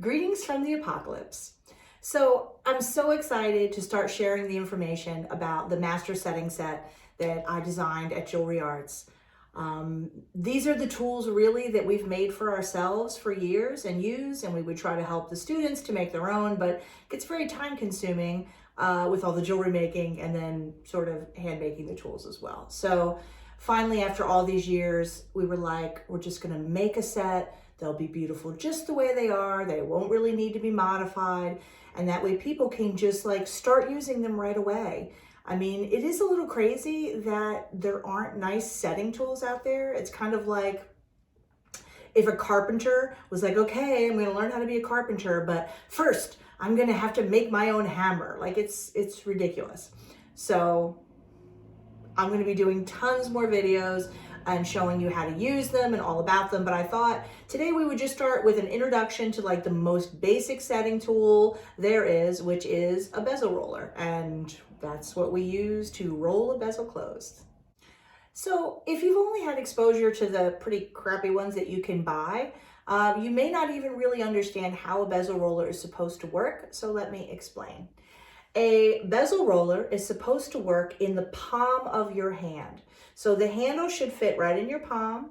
Greetings from the apocalypse. So I'm so excited to start sharing the information about the master setting set that I designed at Jewelry Arts. These are the tools really that we've made for ourselves for years and we would try to help the students to make their own, but it gets very time consuming with all the jewelry making and then sort of hand making the tools as well. So finally, after all these years, we were like, we're just gonna make a set. They'll be beautiful just the way they are. They won't really need to be modified. And that way people can just like start using them right away. I mean, it is a little crazy that there aren't nice setting tools out there. It's kind of like if a carpenter was like, okay, I'm gonna learn how to be a carpenter, but first I'm gonna have to make my own hammer. Like it's ridiculous. So I'm gonna be doing tons more videos and showing you how to use them and all about them. But I thought today we would just start with an introduction to like the most basic setting tool there is, which is a bezel roller. And that's what we use to roll a bezel closed. So if you've only had exposure to the pretty crappy ones that you can buy, you may not even really understand how a bezel roller is supposed to work. So let me explain. A bezel roller is supposed to work in the palm of your hand. So the handle should fit right in your palm,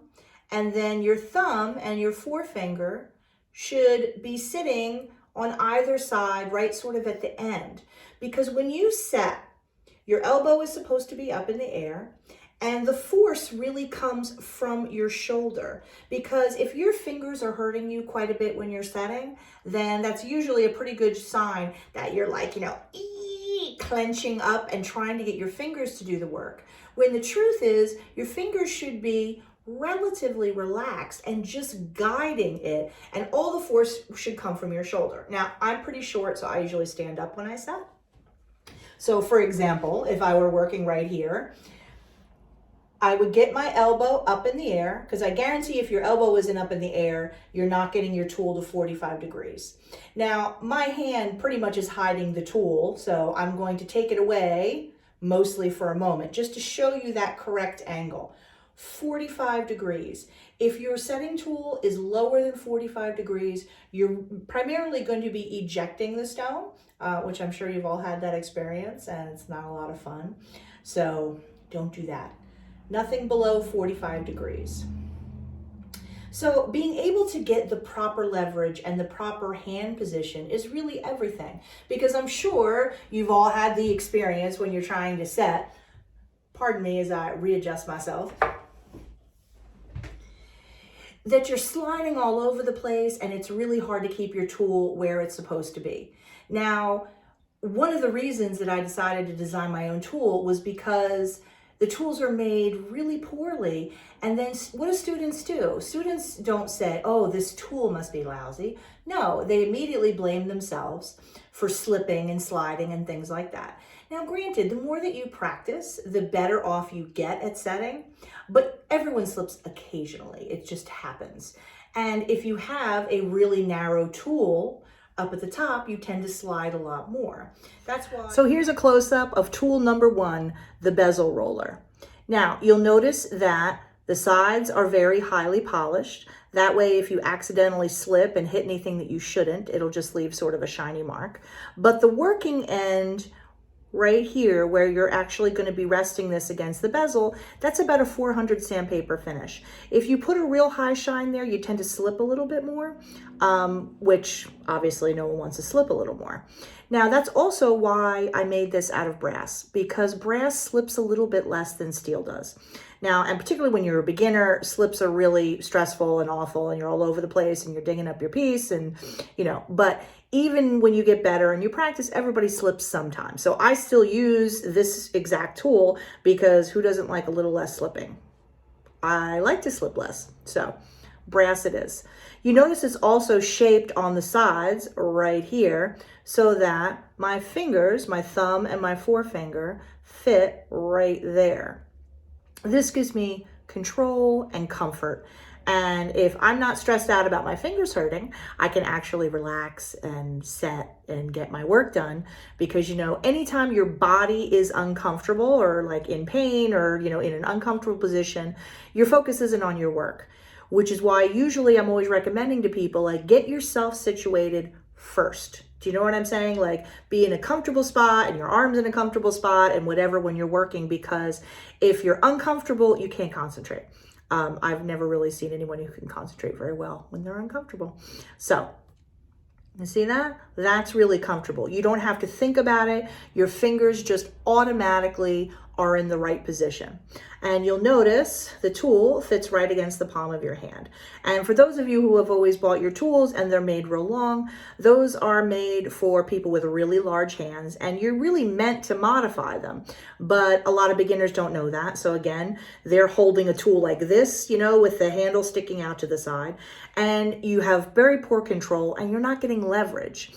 and then your thumb and your forefinger should be sitting on either side, right sort of at the end. Because when you set, your elbow is supposed to be up in the air, and the force really comes from your shoulder. Because if your fingers are hurting you quite a bit when you're setting, then that's usually a pretty good sign that you're like, clenching up and trying to get your fingers to do the work. When the truth is, your fingers should be relatively relaxed and just guiding it, and all the force should come from your shoulder. Now, I'm pretty short, so I usually stand up when I set. So for example, if I were working right here, I would get my elbow up in the air, because I guarantee if your elbow isn't up in the air, you're not getting your tool to 45 degrees. Now, my hand pretty much is hiding the tool, so I'm going to take it away, mostly for a moment, just to show you that correct angle. 45 degrees. If your setting tool is lower than 45 degrees, you're primarily going to be ejecting the stone, which I'm sure you've all had that experience, and it's not a lot of fun. So don't do that. Nothing below 45 degrees. So being able to get the proper leverage and the proper hand position is really everything, because I'm sure you've all had the experience when you're trying to set, pardon me as I readjust myself, that you're sliding all over the place and it's really hard to keep your tool where it's supposed to be. Now, one of the reasons that I decided to design my own tool was because the tools are made really poorly. And then what do students do? Students don't say, oh, this tool must be lousy. No, they immediately blame themselves for slipping and sliding and things like that. Now, granted, the more that you practice, the better off you get at setting, but everyone slips occasionally. It just happens. And if you have a really narrow tool up at the top, you tend to slide a lot more. That's why. So here's a close-up of tool number one, the bezel roller. Now, you'll notice that the sides are very highly polished. That way, if you accidentally slip and hit anything that you shouldn't, it'll just leave sort of a shiny mark. But the working end right here, where you're actually going to be resting this against the bezel, that's about a 400 sandpaper finish. If you put a real high shine there, you tend to slip a little bit more, which obviously no one wants to slip a little more. Now, that's also why I made this out of brass, because brass slips a little bit less than steel does. Now, and particularly when you're a beginner, slips are really stressful and awful, and you're all over the place and you're digging up your piece, and but even when you get better and you practice, everybody slips sometimes. So I still use this exact tool because who doesn't like a little less slipping? I like to slip less, so brass it is. You notice it's also shaped on the sides right here so that my fingers, my thumb and my forefinger, fit right there. This gives me control and comfort. And if I'm not stressed out about my fingers hurting, I can actually relax and set and get my work done. Because, anytime your body is uncomfortable or like in pain or, in an uncomfortable position, your focus isn't on your work. which is why usually I'm always recommending to people, like, get yourself situated first. Do you know what I'm saying? Like, be in a comfortable spot and your arms in a comfortable spot and whatever when you're working, because if you're uncomfortable, you can't concentrate. I've never really seen anyone who can concentrate very well when they're uncomfortable. So, you see that? That's really comfortable. You don't have to think about it. Your fingers just automatically are in the right position. And you'll notice the tool fits right against the palm of your hand. And for those of you who have always bought your tools and they're made real long, those are made for people with really large hands, and you're really meant to modify them. But a lot of beginners don't know that. So again, they're holding a tool like this, you know, with the handle sticking out to the side, and you have very poor control and you're not getting leverage.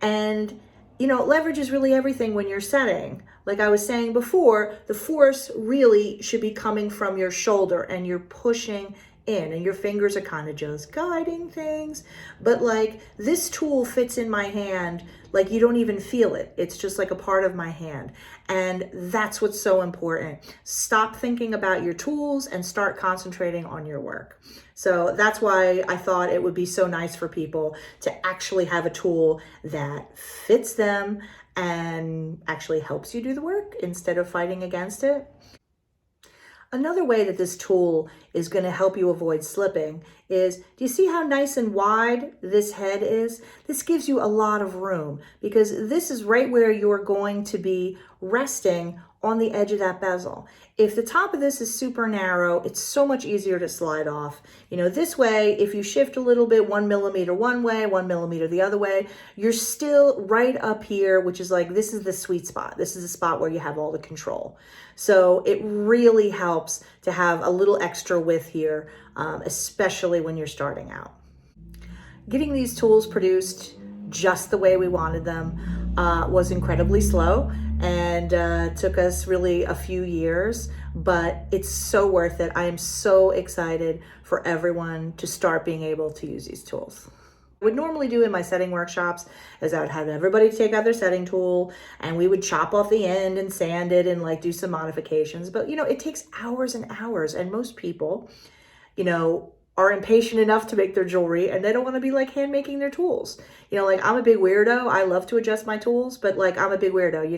And you know, leverage is really everything when you're setting. Like I was saying before, the force really should be coming from your shoulder and you're pushing in, and your fingers are kind of just guiding things. But like, this tool fits in my hand, like you don't even feel it. It's just like a part of my hand. And that's what's so important. Stop thinking about your tools and start concentrating on your work. So that's why I thought it would be so nice for people to actually have a tool that fits them and actually helps you do the work instead of fighting against it. Another way that this tool is going to help you avoid slipping is, do you see how nice and wide this head is? This gives you a lot of room because this is right where you're going to be resting on the edge of that bezel. If the top of this is super narrow, it's so much easier to slide off. You know, this way, if you shift a little bit, 1 millimeter one way, 1 millimeter the other way, you're still right up here, which is like, this is the sweet spot. This is the spot where you have all the control. So it really helps to have a little extra width here, especially when you're starting out. Getting these tools produced just the way we wanted them was incredibly slow, and took us really a few years, but it's so worth it. I am so excited for everyone to start being able to use these tools. What I would normally do in my setting workshops is I would have everybody take out their setting tool and we would chop off the end and sand it and like do some modifications. But you know, it takes hours and hours, and most people, you know, are impatient enough to make their jewelry and they don't want to be like hand making their tools. You know, like I'm a big weirdo. I love to adjust my tools, but like I'm a big weirdo. You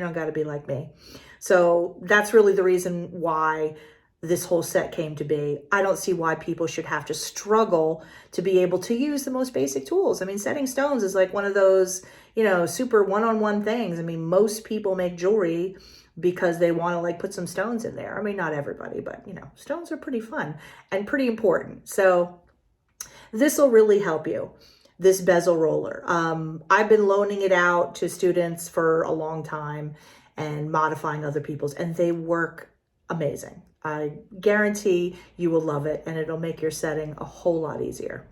don't got to be like me. So that's really the reason why this whole set came to be. I don't see why people should have to struggle to be able to use the most basic tools. I mean, setting stones is like one of those, you know, super one-on-one things. I mean, most people make jewelry because they want to like put some stones in there. I mean, not everybody, but you know, stones are pretty fun and pretty important. So this will really help you, this bezel roller. I've been loaning it out to students for a long time and modifying other people's, and they work amazing. I guarantee you will love it, and it'll make your setting a whole lot easier.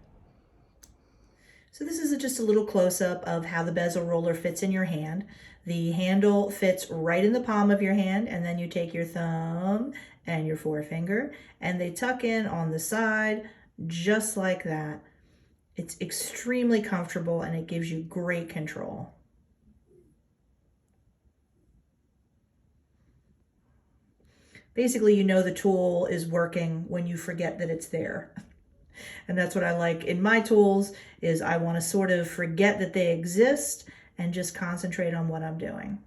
So this is just a little close-up of how the bezel roller fits in your hand. The handle fits right in the palm of your hand, and then you take your thumb and your forefinger, and they tuck in on the side just like that. It's extremely comfortable, and it gives you great control. Basically, you know the tool is working when you forget that it's there. And that's what I like in my tools, is I want to sort of forget that they exist and just concentrate on what I'm doing.